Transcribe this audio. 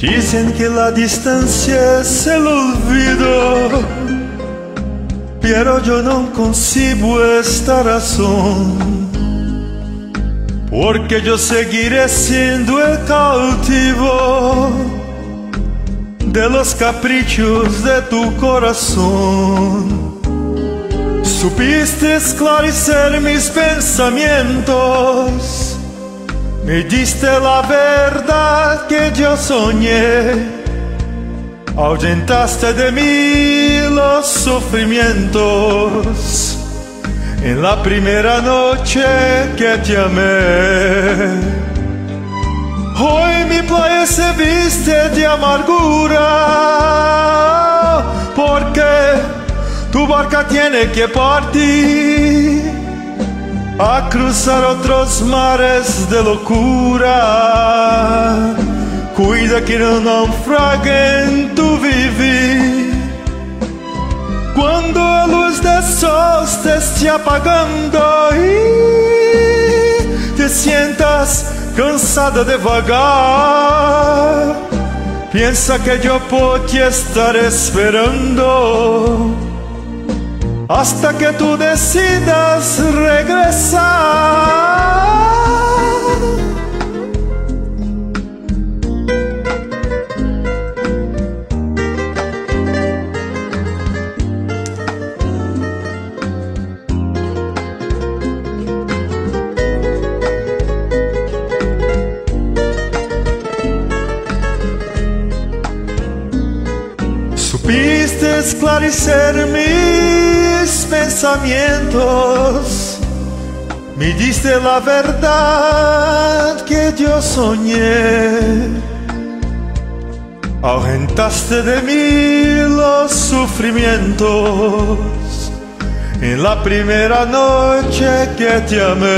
Dicen que la distancia es el olvido, pero yo no concibo esta razón, porque yo seguiré siendo el cautivo de los caprichos de tu corazón. Supiste esclarecer mis pensamientos, me diste la verdad que yo soñé, ahuyentaste de mí los sufrimientos en la primera noche que te amé. Hoy mi playa se viste de amargura, porque tu barca tiene que partir a cruzar otros mares de locura. Cuida que no naufrague en tu vivir. Cuando la luz del sol te esté apagando y te sientas cansada de vagar, piensa que yo por ti estaré esperando hasta que tú decidas regresar. Supiste esclarecer mis pensamientos, me diste la verdad que yo soñé, ahuyentaste de mí los sufrimientos en la primera noche que te amé.